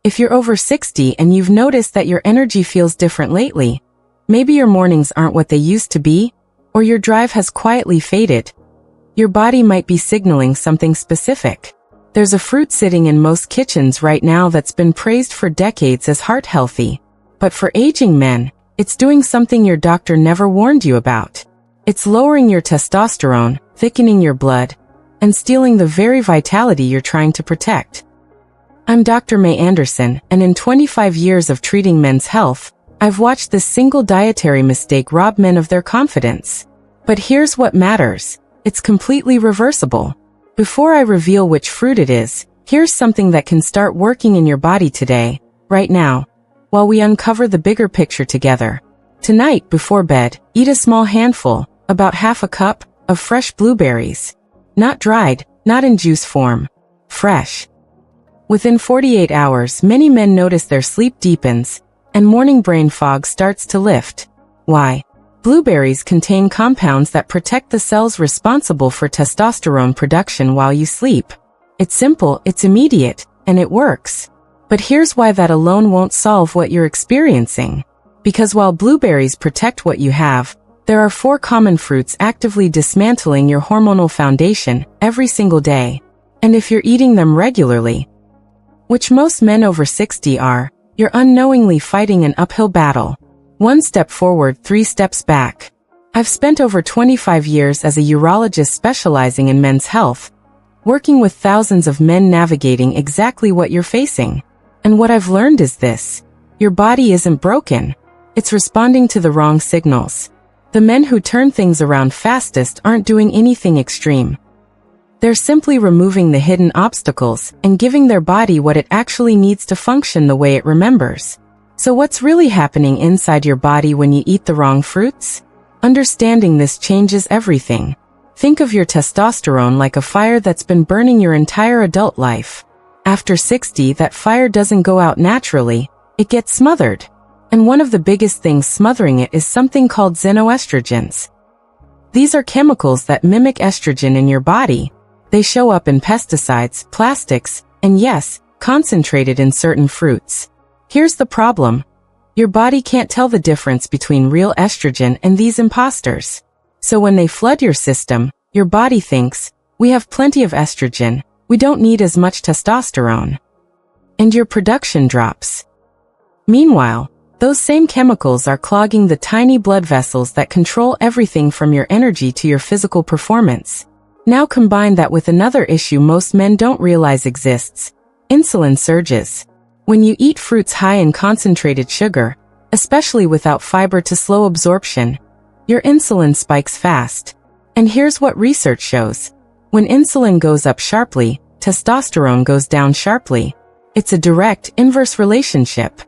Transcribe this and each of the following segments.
If you're over 60 and you've noticed that your energy feels different lately, maybe your mornings aren't what they used to be, or your drive has quietly faded, your body might be signaling something specific. There's a fruit sitting in most kitchens right now that's been praised for decades as heart healthy. But for aging men, it's doing something your doctor never warned you about. It's lowering your testosterone, thickening your blood, and stealing the very vitality you're trying to protect. I'm Dr. May Anderson, and in 25 years of treating men's health, I've watched this single dietary mistake rob men of their confidence. But here's what matters. It's completely reversible. Before I reveal which fruit it is, here's something that can start working in your body today, right now, while we uncover the bigger picture together. Tonight, before bed, eat a small handful, about half a cup, of fresh blueberries. Not dried, not in juice form. Fresh. Within 48 hours, many men notice their sleep deepens, and morning brain fog starts to lift. Why? Blueberries contain compounds that protect the cells responsible for testosterone production while you sleep. It's simple, it's immediate, and it works. But here's why that alone won't solve what you're experiencing. Because while blueberries protect what you have, there are 4 common fruits actively dismantling your hormonal foundation every single day. And if you're eating them regularly, which most men over 60 are, you're unknowingly fighting an uphill battle. 1 step forward, 3 steps back. I've spent over 25 years as a urologist specializing in men's health, working with thousands of men navigating exactly what you're facing. And what I've learned is this: your body isn't broken. It's responding to the wrong signals. The men who turn things around fastest aren't doing anything extreme. They're simply removing the hidden obstacles and giving their body what it actually needs to function the way it remembers. So what's really happening inside your body when you eat the wrong fruits? Understanding this changes everything. Think of your testosterone like a fire that's been burning your entire adult life. After 60, that fire doesn't go out naturally, it gets smothered. And one of the biggest things smothering it is something called xenoestrogens. These are chemicals that mimic estrogen in your body. They show up in pesticides, plastics, and yes, concentrated in certain fruits. Here's the problem. Your body can't tell the difference between real estrogen and these imposters. So when they flood your system, your body thinks, we have plenty of estrogen, we don't need as much testosterone. And your production drops. Meanwhile, those same chemicals are clogging the tiny blood vessels that control everything from your energy to your physical performance. Now combine that with another issue most men don't realize exists: insulin surges. When you eat fruits high in concentrated sugar, especially without fiber to slow absorption, your insulin spikes fast. And here's what research shows. When insulin goes up sharply, testosterone goes down sharply. It's a direct, inverse relationship.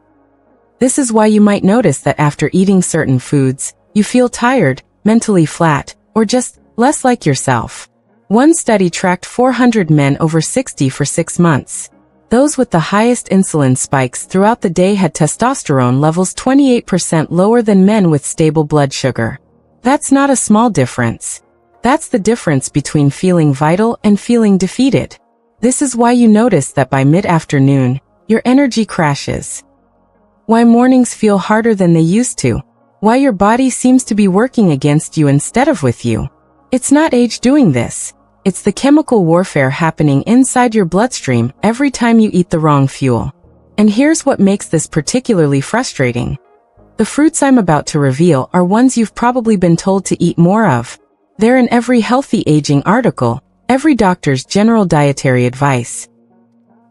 This is why you might notice that after eating certain foods, you feel tired, mentally flat, or just less like yourself. One study tracked 400 men over 60 for 6 months. Those with the highest insulin spikes throughout the day had testosterone levels 28% lower than men with stable blood sugar. That's not a small difference. That's the difference between feeling vital and feeling defeated. This is why you notice that by mid-afternoon, your energy crashes. Why mornings feel harder than they used to. Why your body seems to be working against you instead of with you. It's not age doing this. It's the chemical warfare happening inside your bloodstream every time you eat the wrong fuel. And here's what makes this particularly frustrating. The fruits I'm about to reveal are ones you've probably been told to eat more of. They're in every healthy aging article, every doctor's general dietary advice.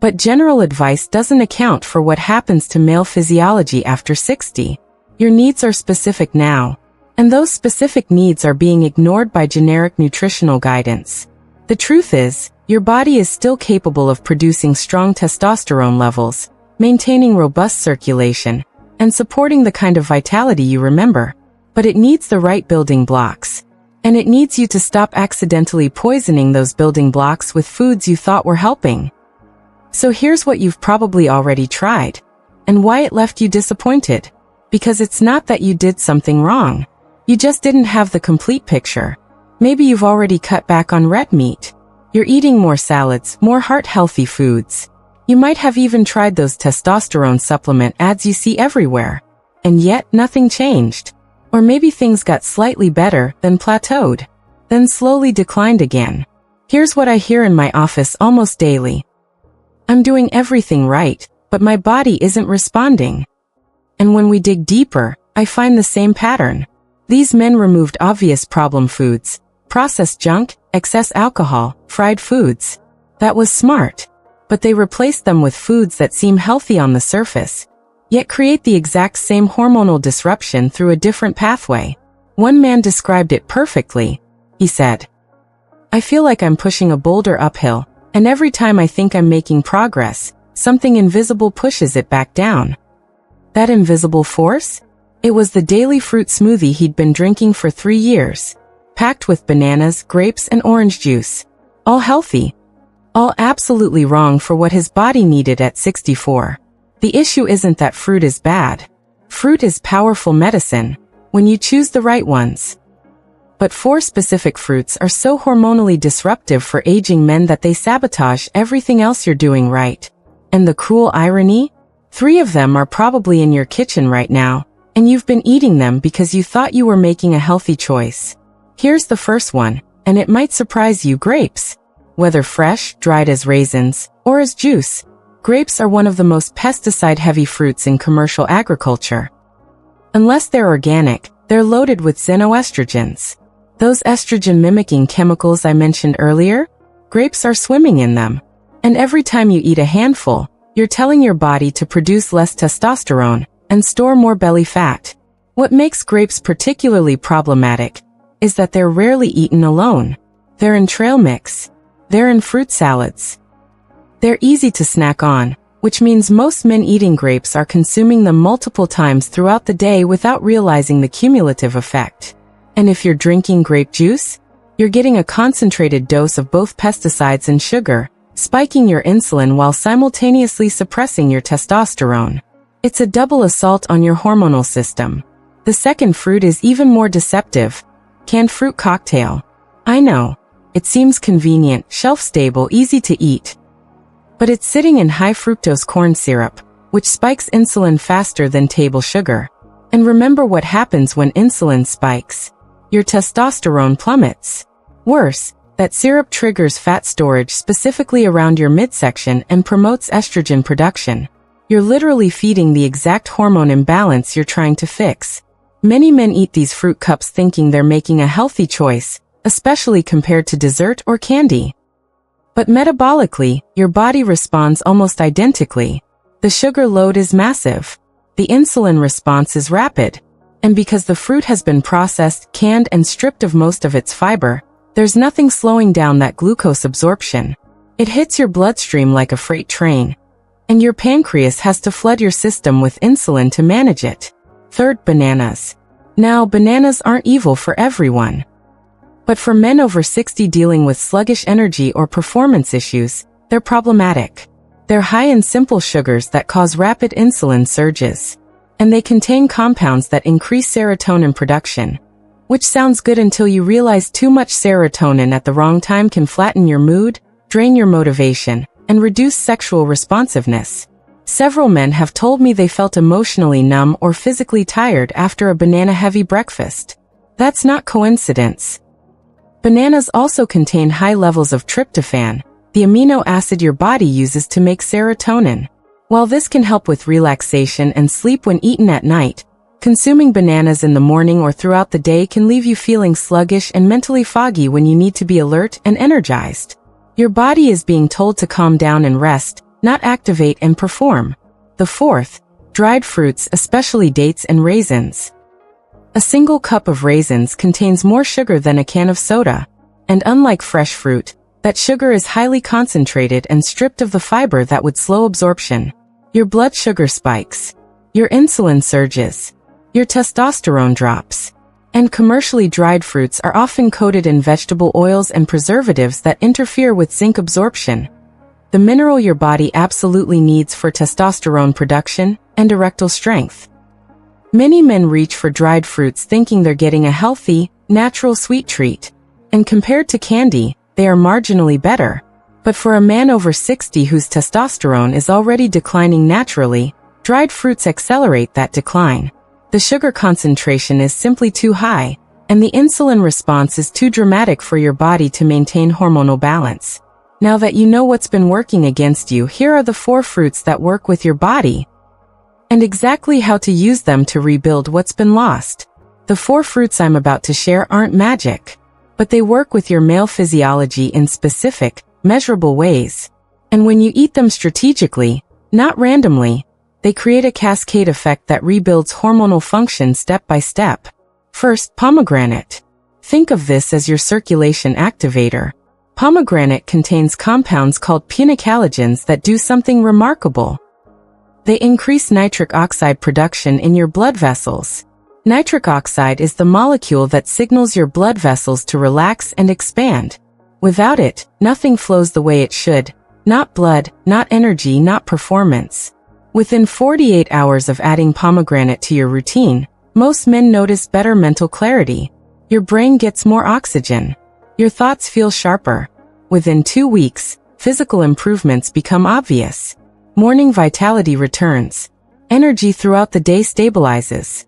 But general advice doesn't account for what happens to male physiology after 60. Your needs are specific now, and those specific needs are being ignored by generic nutritional guidance. The truth is, your body is still capable of producing strong testosterone levels, maintaining robust circulation, and supporting the kind of vitality you remember. But it needs the right building blocks. And it needs you to stop accidentally poisoning those building blocks with foods you thought were helping. So here's what you've probably already tried, and why it left you disappointed. Because it's not that you did something wrong. You just didn't have the complete picture. Maybe you've already cut back on red meat. You're eating more salads, more heart-healthy foods. You might have even tried those testosterone supplement ads you see everywhere. And yet, nothing changed. Or maybe things got slightly better, then plateaued. Then slowly declined again. Here's what I hear in my office almost daily. I'm doing everything right, but my body isn't responding. And when we dig deeper, I find the same pattern. These men removed obvious problem foods, processed junk, excess alcohol, fried foods. That was smart. But they replaced them with foods that seem healthy on the surface, yet create the exact same hormonal disruption through a different pathway. One man described it perfectly. He said, "I feel like I'm pushing a boulder uphill, and every time I think I'm making progress, something invisible pushes it back down." That invisible force? It was the daily fruit smoothie he'd been drinking for 3 years, packed with bananas, grapes, and orange juice. All healthy. All absolutely wrong for what his body needed at 64. The issue isn't that fruit is bad. Fruit is powerful medicine, when you choose the right ones. But 4 specific fruits are so hormonally disruptive for aging men that they sabotage everything else you're doing right. And the cruel irony? 3 of them are probably in your kitchen right now, and you've been eating them because you thought you were making a healthy choice. Here's the first one, and it might surprise you: grapes. Whether fresh, dried as raisins, or as juice, grapes are one of the most pesticide-heavy fruits in commercial agriculture. Unless they're organic, they're loaded with xenoestrogens. Those estrogen-mimicking chemicals I mentioned earlier, grapes are swimming in them. And every time you eat a handful, you're telling your body to produce less testosterone and store more belly fat. What makes grapes particularly problematic is that they're rarely eaten alone. They're in trail mix. They're in fruit salads. They're easy to snack on, which means most men eating grapes are consuming them multiple times throughout the day without realizing the cumulative effect. And if you're drinking grape juice, you're getting a concentrated dose of both pesticides and sugar, spiking your insulin while simultaneously suppressing your testosterone. It's a double assault on your hormonal system. The second fruit is even more deceptive: canned fruit cocktail. I know. It seems convenient, shelf-stable, easy to eat. But it's sitting in high fructose corn syrup, which spikes insulin faster than table sugar. And remember what happens when insulin spikes. Your testosterone plummets. Worse, that syrup triggers fat storage specifically around your midsection and promotes estrogen production. You're literally feeding the exact hormone imbalance you're trying to fix. Many men eat these fruit cups thinking they're making a healthy choice, especially compared to dessert or candy. But metabolically, your body responds almost identically. The sugar load is massive. The insulin response is rapid. And because the fruit has been processed, canned, and stripped of most of its fiber, there's nothing slowing down that glucose absorption. It hits your bloodstream like a freight train. And your pancreas has to flood your system with insulin to manage it. Third, bananas. Now, bananas aren't evil for everyone. But for men over 60 dealing with sluggish energy or performance issues, they're problematic. They're high in simple sugars that cause rapid insulin surges. And they contain compounds that increase serotonin production. Which sounds good until you realize too much serotonin at the wrong time can flatten your mood, drain your motivation, and reduce sexual responsiveness. Several men have told me they felt emotionally numb or physically tired after a banana-heavy breakfast. That's not coincidence. Bananas also contain high levels of tryptophan, the amino acid your body uses to make serotonin. While this can help with relaxation and sleep when eaten at night, consuming bananas in the morning or throughout the day can leave you feeling sluggish and mentally foggy when you need to be alert and energized. Your body is being told to calm down and rest, not activate and perform. The fourth, dried fruits, especially dates and raisins. A single cup of raisins contains more sugar than a can of soda. And unlike fresh fruit, that sugar is highly concentrated and stripped of the fiber that would slow absorption. Your blood sugar spikes. Your insulin surges. Your testosterone drops. And commercially dried fruits are often coated in vegetable oils and preservatives that interfere with zinc absorption, the mineral your body absolutely needs for testosterone production and erectile strength. Many men reach for dried fruits thinking they're getting a healthy, natural sweet treat. And compared to candy, they are marginally better. But for a man over 60 whose testosterone is already declining naturally, dried fruits accelerate that decline. The sugar concentration is simply too high, and the insulin response is too dramatic for your body to maintain hormonal balance. Now that you know what's been working against you, here are the 4 fruits that work with your body, and exactly how to use them to rebuild what's been lost. The 4 fruits I'm about to share aren't magic, but they work with your male physiology in specific, measurable ways. And when you eat them strategically, not randomly, they create a cascade effect that rebuilds hormonal function step by step. First, pomegranate. Think of this as your circulation activator. Pomegranate contains compounds called phenolphthaleins that do something remarkable. They increase nitric oxide production in your blood vessels. Nitric oxide is the molecule that signals your blood vessels to relax and expand. Without it, nothing flows the way it should. Not blood, not energy, not performance. Within 48 hours of adding pomegranate to your routine, most men notice better mental clarity. Your brain gets more oxygen. Your thoughts feel sharper. Within 2 weeks, physical improvements become obvious. Morning vitality returns. Energy throughout the day stabilizes.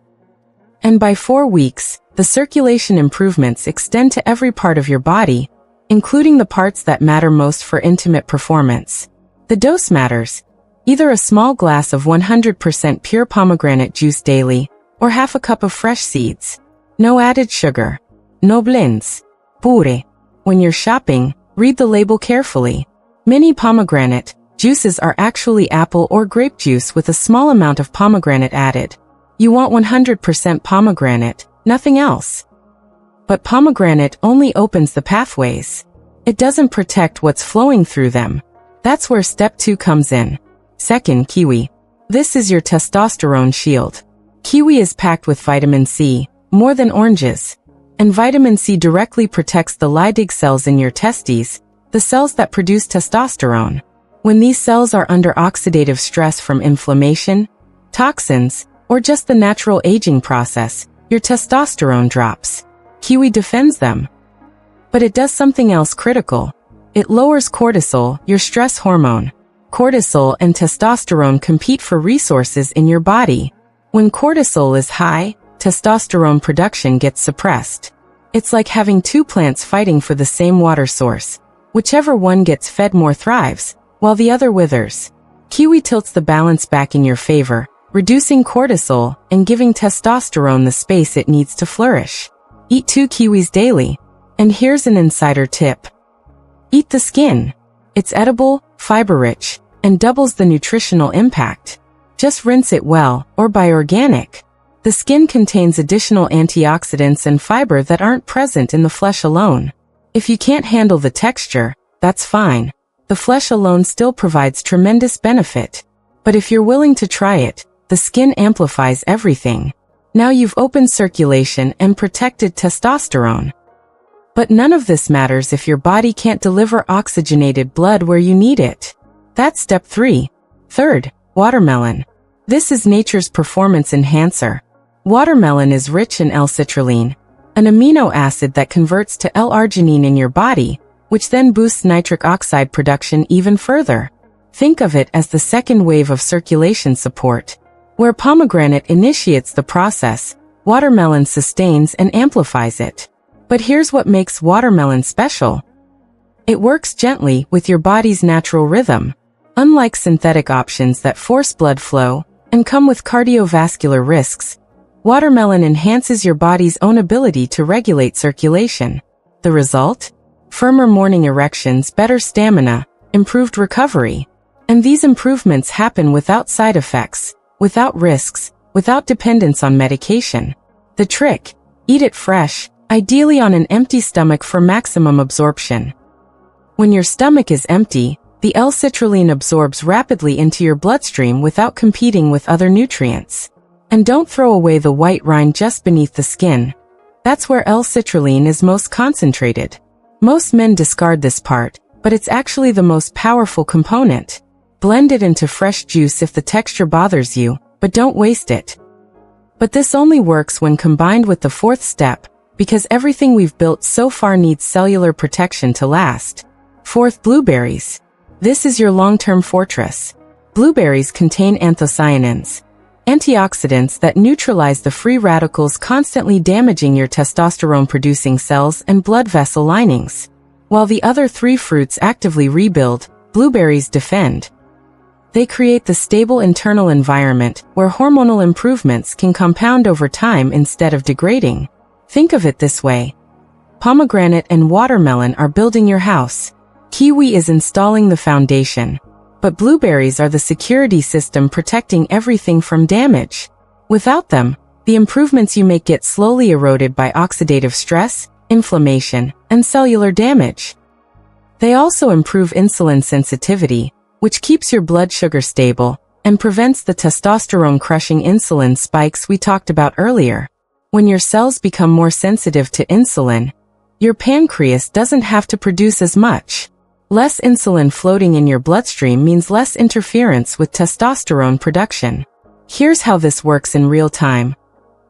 And by 4 weeks, the circulation improvements extend to every part of your body, including the parts that matter most for intimate performance. The dose matters. Either a small glass of 100% pure pomegranate juice daily, or half a cup of fresh seeds. No added sugar. No blends. Pure. When you're shopping, read the label carefully. Many pomegranate juices are actually apple or grape juice with a small amount of pomegranate added. You want 100% pomegranate, nothing else. But pomegranate only opens the pathways. It doesn't protect what's flowing through them. That's where step 2 comes in. Second, kiwi. This is your testosterone shield. Kiwi is packed with vitamin C, more than oranges. And vitamin C directly protects the Leydig cells in your testes, the cells that produce testosterone. When these cells are under oxidative stress from inflammation, toxins, or just the natural aging process, your testosterone drops. Kiwi defends them. But it does something else critical. It lowers cortisol, your stress hormone. Cortisol and testosterone compete for resources in your body. When cortisol is high, testosterone production gets suppressed. It's like having 2 plants fighting for the same water source. Whichever one gets fed more thrives, while the other withers. Kiwi tilts the balance back in your favor, reducing cortisol and giving testosterone the space it needs to flourish. Eat 2 kiwis daily. And here's an insider tip. Eat the skin. It's edible, fiber-rich, and doubles the nutritional impact. Just rinse it well, or buy organic. The skin contains additional antioxidants and fiber that aren't present in the flesh alone. If you can't handle the texture, that's fine. The flesh alone still provides tremendous benefit. But if you're willing to try it, the skin amplifies everything. Now you've opened circulation and protected testosterone. But none of this matters if your body can't deliver oxygenated blood where you need it. That's step 3. Third, watermelon. This is nature's performance enhancer. Watermelon is rich in L-citrulline, an amino acid that converts to L-arginine in your body, which then boosts nitric oxide production even further. Think of it as the second wave of circulation support. Where pomegranate initiates the process, watermelon sustains and amplifies it. But here's what makes watermelon special. It works gently with your body's natural rhythm. Unlike synthetic options that force blood flow and come with cardiovascular risks, watermelon enhances your body's own ability to regulate circulation. The result? Firmer morning erections, better stamina, improved recovery. And these improvements happen without side effects, without risks, without dependence on medication. The trick? Eat it fresh, ideally on an empty stomach for maximum absorption. When your stomach is empty, the L-citrulline absorbs rapidly into your bloodstream without competing with other nutrients. And don't throw away the white rind just beneath the skin. That's where L-citrulline is most concentrated. Most men discard this part, but it's actually the most powerful component. Blend it into fresh juice if the texture bothers you, but don't waste it. But this only works when combined with the 4th step, because everything we've built so far needs cellular protection to last. Fourth, blueberries. This is your long-term fortress. Blueberries contain anthocyanins, antioxidants that neutralize the free radicals constantly damaging your testosterone-producing cells and blood vessel linings. While the other three fruits actively rebuild, blueberries defend. They create the stable internal environment where hormonal improvements can compound over time instead of degrading. Think of it this way. Pomegranate and watermelon are building your house. Kiwi is installing the foundation. But blueberries are the security system protecting everything from damage. Without them, the improvements you make get slowly eroded by oxidative stress, inflammation, and cellular damage. They also improve insulin sensitivity, which keeps your blood sugar stable and prevents the testosterone-crushing insulin spikes we talked about earlier. When your cells become more sensitive to insulin, your pancreas doesn't have to produce as much. Less insulin floating in your bloodstream means less interference with testosterone production. Here's how this works in real time.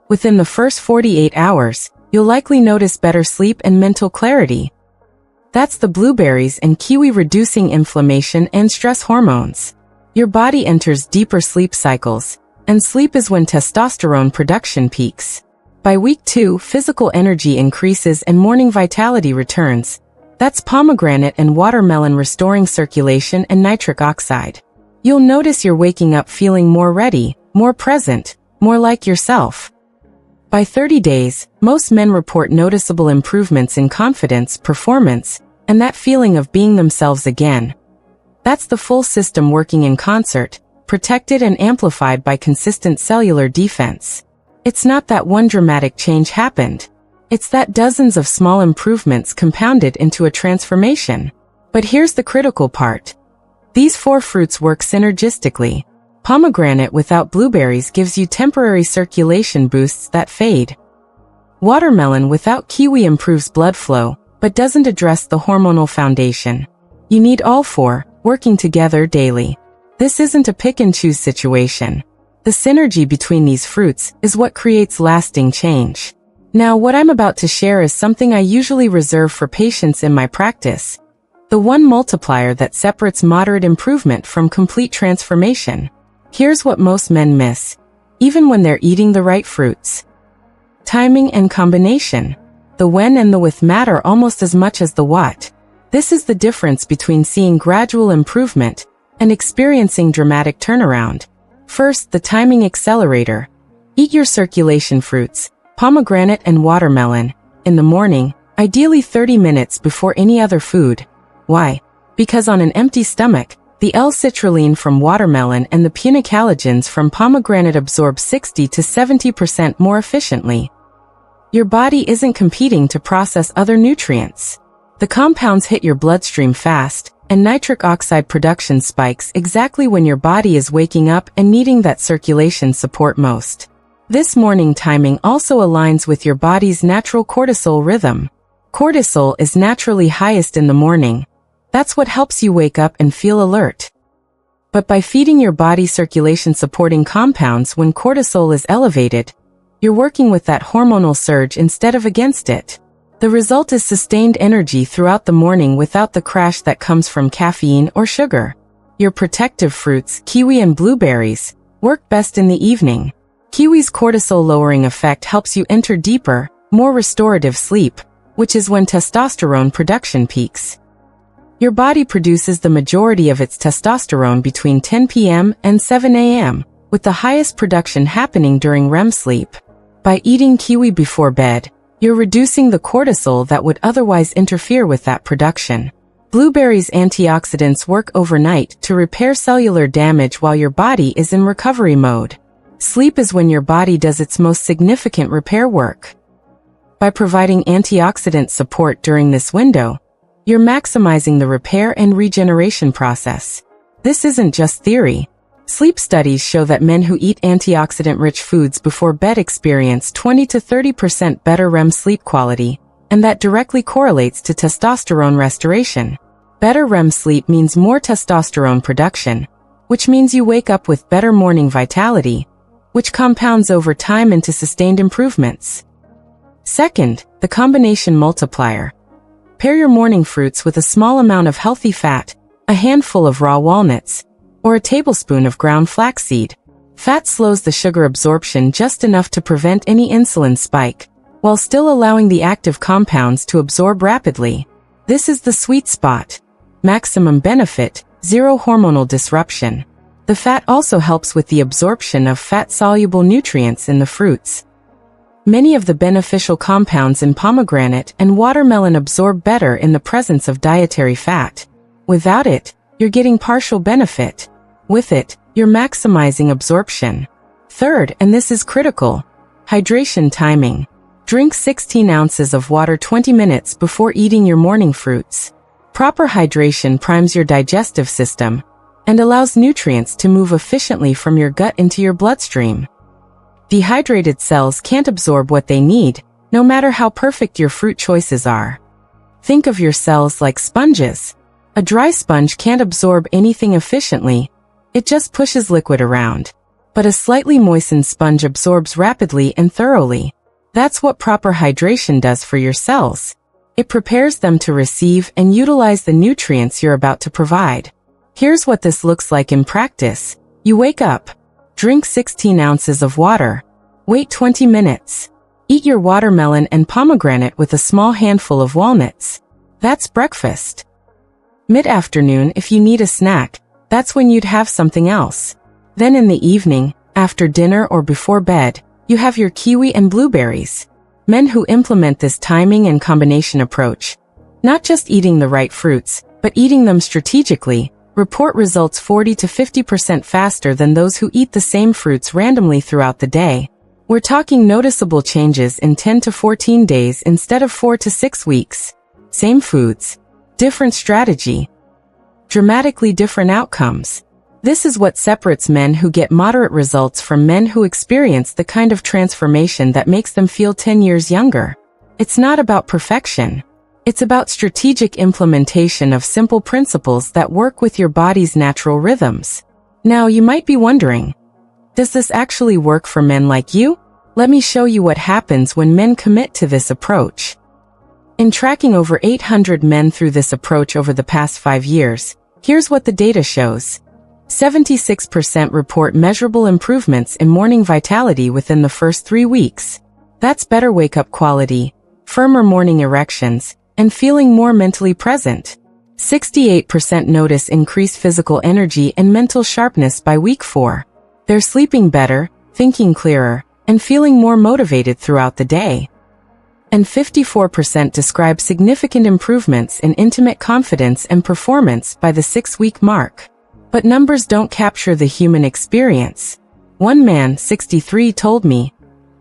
Within the first 48 hours, you'll likely notice better sleep and mental clarity. That's the blueberries and kiwi reducing inflammation and stress hormones. Your body enters deeper sleep cycles, and sleep is when testosterone production peaks. By week 2, physical energy increases and morning vitality returns. That's pomegranate and watermelon restoring circulation and nitric oxide. You'll notice you're waking up feeling more ready, more present, more like yourself. By 30 days, most men report noticeable improvements in confidence, performance, and that feeling of being themselves again. That's the full system working in concert, protected and amplified by consistent cellular defense. It's not that one dramatic change happened. It's that dozens of small improvements compounded into a transformation. But here's the critical part. These 4 fruits work synergistically. Pomegranate without blueberries gives you temporary circulation boosts that fade. Watermelon without kiwi improves blood flow, but doesn't address the hormonal foundation. You need all 4, working together daily. This isn't a pick-and-choose situation. The synergy between these fruits is what creates lasting change. Now, what I'm about to share is something I usually reserve for patients in my practice. The one multiplier that separates moderate improvement from complete transformation. Here's what most men miss, even when they're eating the right fruits. Timing and combination. The when and the with matter almost as much as the what. This is the difference between seeing gradual improvement and experiencing dramatic turnaround. First, the timing accelerator. Eat your circulation fruits, pomegranate and watermelon, in the morning, ideally 30 minutes before any other food. Why? Because on an empty stomach, the L-citrulline from watermelon and the punicalagins from pomegranate absorb 60 to 70% more efficiently. Your body isn't competing to process other nutrients. The compounds hit your bloodstream fast, and nitric oxide production spikes exactly when your body is waking up and needing that circulation support most. This morning timing also aligns with your body's natural cortisol rhythm. Cortisol is naturally highest in the morning. That's what helps you wake up and feel alert. But by feeding your body circulation-supporting compounds when cortisol is elevated, you're working with that hormonal surge instead of against it. The result is sustained energy throughout the morning without the crash that comes from caffeine or sugar. Your protective fruits, kiwi and blueberries, work best in the evening. Kiwi's cortisol-lowering effect helps you enter deeper, more restorative sleep, which is when testosterone production peaks. Your body produces the majority of its testosterone between 10 p.m. and 7 a.m., with the highest production happening during REM sleep. By eating kiwi before bed, you're reducing the cortisol that would otherwise interfere with that production. Blueberries' antioxidants work overnight to repair cellular damage while your body is in recovery mode. Sleep is when your body does its most significant repair work. By providing antioxidant support during this window, you're maximizing the repair and regeneration process. This isn't just theory. Sleep studies show that men who eat antioxidant-rich foods before bed experience 20 to 30% better REM sleep quality, and that directly correlates to testosterone restoration. Better REM sleep means more testosterone production, which means you wake up with better morning vitality, which compounds over time into sustained improvements. Second, the combination multiplier. Pair your morning fruits with a small amount of healthy fat, a handful of raw walnuts, or a tablespoon of ground flaxseed. Fat slows the sugar absorption just enough to prevent any insulin spike, while still allowing the active compounds to absorb rapidly. This is the sweet spot. Maximum benefit, zero hormonal disruption. The fat also helps with the absorption of fat-soluble nutrients in the fruits. Many of the beneficial compounds in pomegranate and watermelon absorb better in the presence of dietary fat. Without it, you're getting partial benefit. With it, you're maximizing absorption. Third, and this is critical, hydration timing. Drink 16 ounces of water 20 minutes before eating your morning fruits. Proper hydration primes your digestive system and allows nutrients to move efficiently from your gut into your bloodstream. Dehydrated cells can't absorb what they need, no matter how perfect your fruit choices are. Think of your cells like sponges. A dry sponge can't absorb anything efficiently, it just pushes liquid around. But a slightly moistened sponge absorbs rapidly and thoroughly. That's what proper hydration does for your cells. It prepares them to receive and utilize the nutrients you're about to provide. Here's what this looks like in practice. You wake up. Drink 16 ounces of water. Wait 20 minutes. Eat your watermelon and pomegranate with a small handful of walnuts. That's breakfast. Mid-afternoon, if you need a snack, that's when you'd have something else. Then in the evening, after dinner or before bed, you have your kiwi and blueberries. Men who implement this timing and combination approach, not just eating the right fruits, but eating them strategically, report results 40 to 50% faster than those who eat the same fruits randomly throughout the day. We're talking noticeable changes in 10 to 14 days instead of 4 to 6 weeks. Same foods, different strategy, dramatically different outcomes. This is what separates men who get moderate results from men who experience the kind of transformation that makes them feel 10 years younger. It's not about perfection. It's about strategic implementation of simple principles that work with your body's natural rhythms. Now you might be wondering, does this actually work for men like you? Let me show you what happens when men commit to this approach. In tracking over 800 men through this approach over the past 5 years, here's what the data shows. 76% report measurable improvements in morning vitality within the first 3 weeks. That's better wake-up quality, firmer morning erections, and feeling more mentally present. 68% notice increased physical energy and mental sharpness by week 4. They're sleeping better, thinking clearer, and feeling more motivated throughout the day. And 54% describe significant improvements in intimate confidence and performance by the 6-week mark. But numbers don't capture the human experience. One man, 63, told me,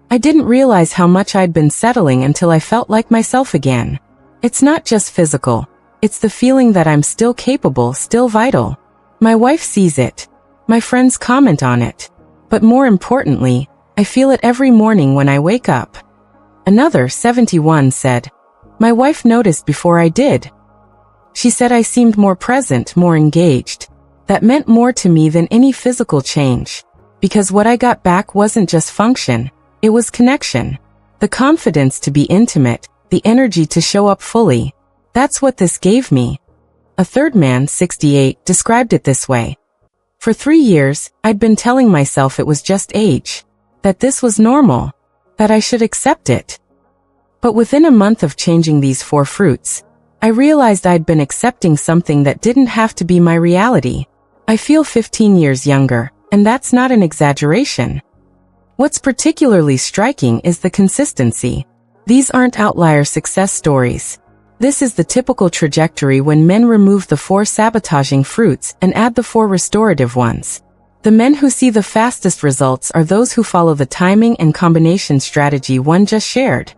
"I didn't realize how much I'd been settling until I felt like myself again." It's not just physical. It's the feeling that I'm still capable, still vital. My wife sees it. My friends comment on it. But more importantly, I feel it every morning when I wake up. Another, 71, said, "My wife noticed before I did. She said I seemed more present, more engaged. That meant more to me than any physical change. Because what I got back wasn't just function, it was connection. The confidence to be intimate, the energy to show up fully. That's what this gave me." A third man, 68, described it this way. "For 3 years, I'd been telling myself it was just age. That this was normal. That I should accept it. But within a month of changing these 4 fruits, I realized I'd been accepting something that didn't have to be my reality. I feel 15 years younger, and that's not an exaggeration." What's particularly striking is the consistency. These aren't outlier success stories. This is the typical trajectory when men remove the 4 sabotaging fruits and add the 4 restorative ones. The men who see the fastest results are those who follow the timing and combination strategy one just shared.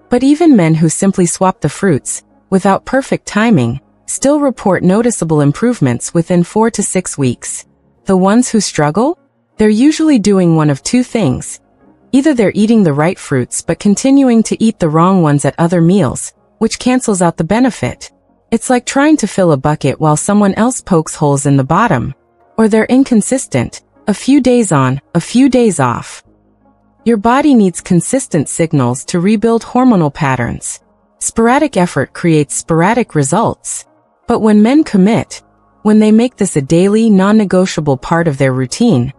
But even men who simply swap the fruits, without perfect timing, still report noticeable improvements within 4 to 6 weeks. The ones who struggle? They're usually doing one of 2 things. Either they're eating the right fruits but continuing to eat the wrong ones at other meals, which cancels out the benefit. It's like trying to fill a bucket while someone else pokes holes in the bottom. Or they're inconsistent, a few days on, a few days off. Your body needs consistent signals to rebuild hormonal patterns. Sporadic effort creates sporadic results. But when men commit, when they make this a daily, non-negotiable part of their routine,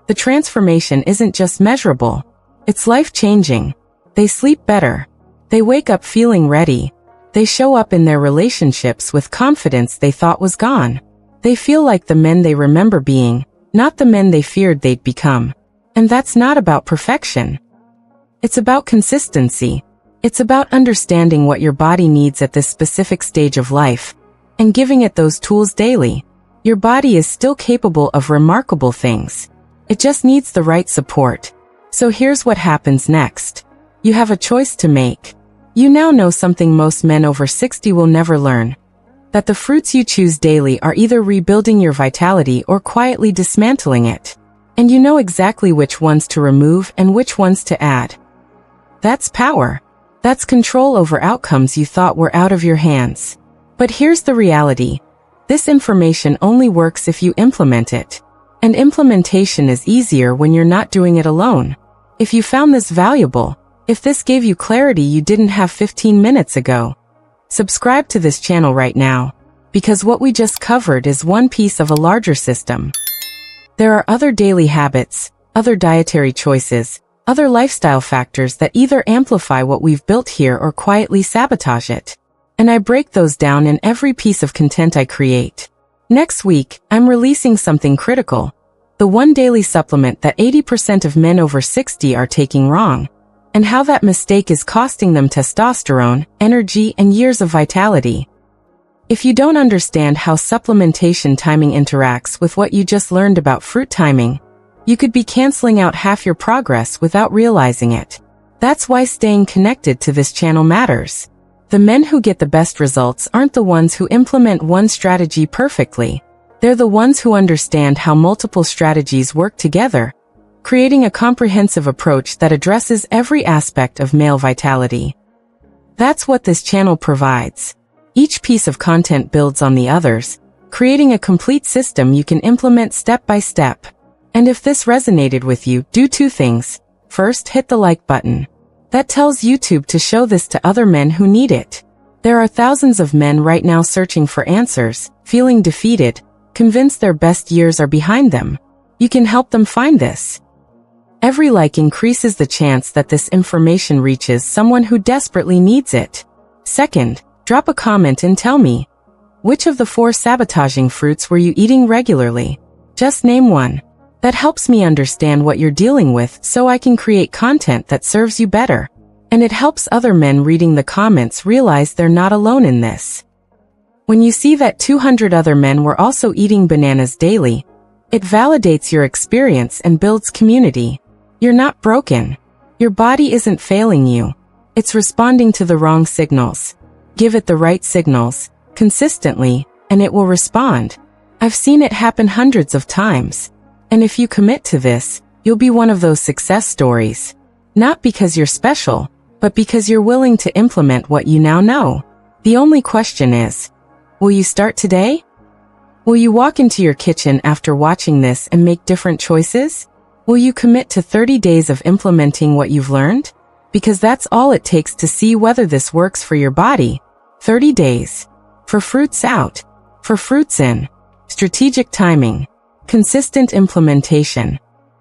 the transformation isn't just measurable, it's life-changing. They sleep better. They wake up feeling ready. They show up in their relationships with confidence they thought was gone. They feel like the men they remember being, not the men they feared they'd become. And that's not about perfection. It's about consistency. It's about understanding what your body needs at this specific stage of life, and giving it those tools daily. Your body is still capable of remarkable things. It just needs the right support. So here's what happens next. You have a choice to make. You now know something most men over 60 will never learn. That the fruits you choose daily are either rebuilding your vitality or quietly dismantling it. And you know exactly which ones to remove and which ones to add. That's power. That's control over outcomes you thought were out of your hands. But here's the reality. This information only works if you implement it. And implementation is easier when you're not doing it alone. If you found this valuable, if this gave you clarity you didn't have 15 minutes ago, subscribe to this channel right now, because what we just covered is one piece of a larger system. There are other daily habits, other dietary choices, other lifestyle factors that either amplify what we've built here or quietly sabotage it. And I break those down in every piece of content I create. Next week, I'm releasing something critical. The one daily supplement that 80% of men over 60 are taking wrong. And how that mistake is costing them testosterone, energy, and years of vitality. If you don't understand how supplementation timing interacts with what you just learned about fruit timing, you could be canceling out half your progress without realizing it. That's why staying connected to this channel matters. The men who get the best results aren't the ones who implement one strategy perfectly. They're the ones who understand how multiple strategies work together, creating a comprehensive approach that addresses every aspect of male vitality. That's what this channel provides. Each piece of content builds on the others, creating a complete system you can implement step by step. And if this resonated with you, do two things. First, hit the like button. That tells YouTube to show this to other men who need it. There are thousands of men right now searching for answers, feeling defeated, convinced their best years are behind them. You can help them find this. Every like increases the chance that this information reaches someone who desperately needs it. Second, drop a comment and tell me, which of the 4 sabotaging fruits were you eating regularly? Just name one. That helps me understand what you're dealing with so I can create content that serves you better. And it helps other men reading the comments realize they're not alone in this. When you see that 200 other men were also eating bananas daily, it validates your experience and builds community. You're not broken. Your body isn't failing you. It's responding to the wrong signals. Give it the right signals, consistently, and it will respond. I've seen it happen hundreds of times. And if you commit to this, you'll be one of those success stories. Not because you're special, but because you're willing to implement what you now know. The only question is, will you start today? Will you walk into your kitchen after watching this and make different choices? Will you commit to 30 days of implementing what you've learned? Because that's all it takes to see whether this works for your body. 30 days. For fruits out. For fruits in. Strategic timing. Consistent implementation.